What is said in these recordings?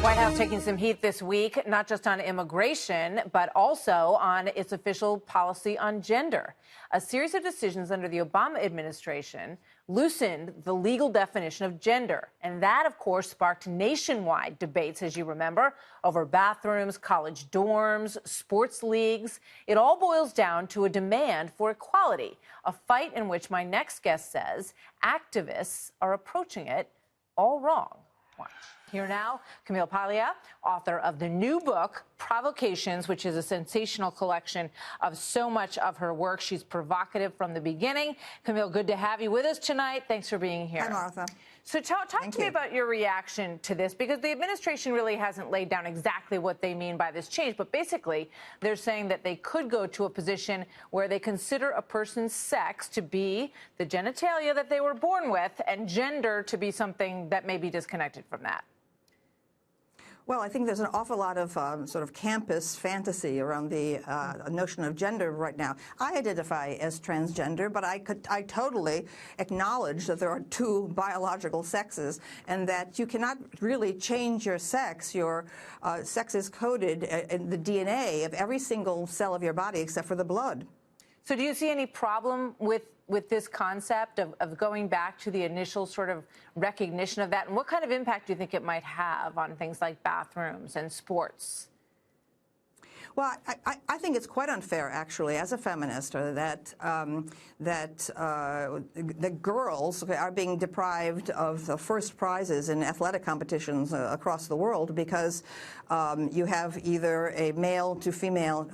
White House taking some heat this week, not just on immigration, but also on its official policy on gender. A series of decisions under the Obama administration loosened the legal definition of gender. And that, of course, sparked nationwide debates, as you remember, over bathrooms, college dorms, sports leagues. It all boils down to a demand for equality, a fight in which my next guest says activists are approaching it all wrong. Watch. Here now, Camille Paglia, author of the new book, Provocations, which is a sensational collection of so much of her work. She's provocative from the beginning. Camille, good to have you with us tonight. Thanks for being here. Hi, Martha. So talk to me about your reaction to this, because the administration really hasn't laid down exactly what they mean by this change. But basically, they're saying that they could go to a position where they consider a person's sex to be the genitalia that they were born with and gender to be something that may be disconnected from that. Well, I think there's an awful lot of sort of campus fantasy around the notion of gender right now. I identify as transgender, but I totally acknowledge that there are two biological sexes and that you cannot really change your sex. Your sex is coded in the DNA of every single cell of your body except for the blood. So do you see any problem with this concept of going back to the initial sort of recognition of that? And what kind of impact do you think it might have on things like bathrooms and sports? Well, I think it's quite unfair, actually, as a feminist, that girls are being deprived of the first prizes in athletic competitions across the world because you have either a male to female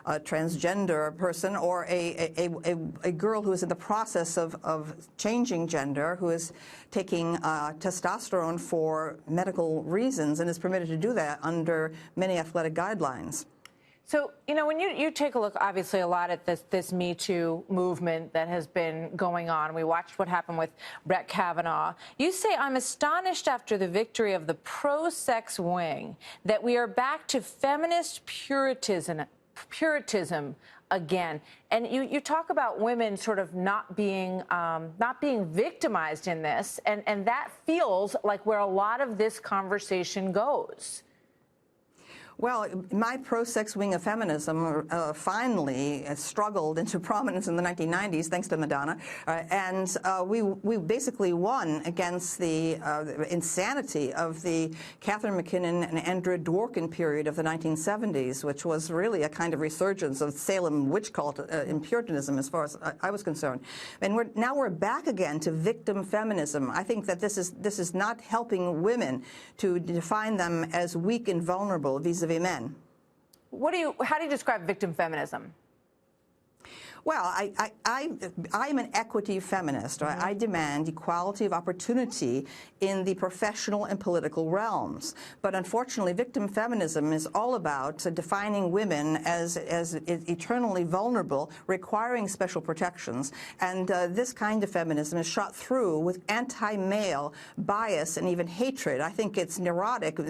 transgender person or a girl who is in the process of changing gender, who is taking testosterone for medical reasons and is permitted to do that under many athletic guidelines. So, you know, when you take a look, obviously, a lot at this Me Too movement that has been going on. We watched what happened with Brett Kavanaugh. You say, I'm astonished after the victory of the pro-sex wing that we are back to feminist puritanism again. And you talk about women sort of not being victimized in this, and that feels like where a lot of this conversation goes. Well, my pro-sex wing of feminism finally struggled into prominence in the 1990s, thanks to Madonna, and we basically won against the insanity of the Catherine McKinnon and Andrea Dworkin period of the 1970s, which was really a kind of resurgence of Salem witch cult and Puritanism, as far as I was concerned. And now we're back again to victim feminism. I think that this is not helping women to define them as weak and vulnerable vis-a-vis men. How do you describe victim feminism? Well, I'm an equity feminist. Right? I demand equality of opportunity in the professional and political realms. But unfortunately, victim feminism is all about defining women as eternally vulnerable, requiring special protections. And this kind of feminism is shot through with anti-male bias and even hatred. I think it's neurotic,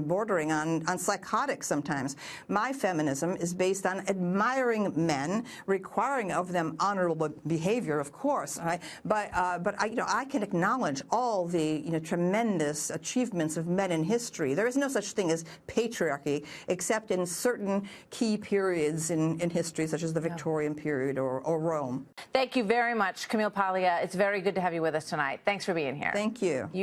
bordering on psychotic sometimes. My feminism is based on admiring men, requiring of them honorable behavior, of course, right? But I can acknowledge all the tremendous achievements of men in history. There is no such thing as patriarchy, except in certain key periods in history, such as the Victorian period or Rome. Thank you very much, Camille Paglia. It's very good to have you with us tonight. Thanks for being here. Thank you.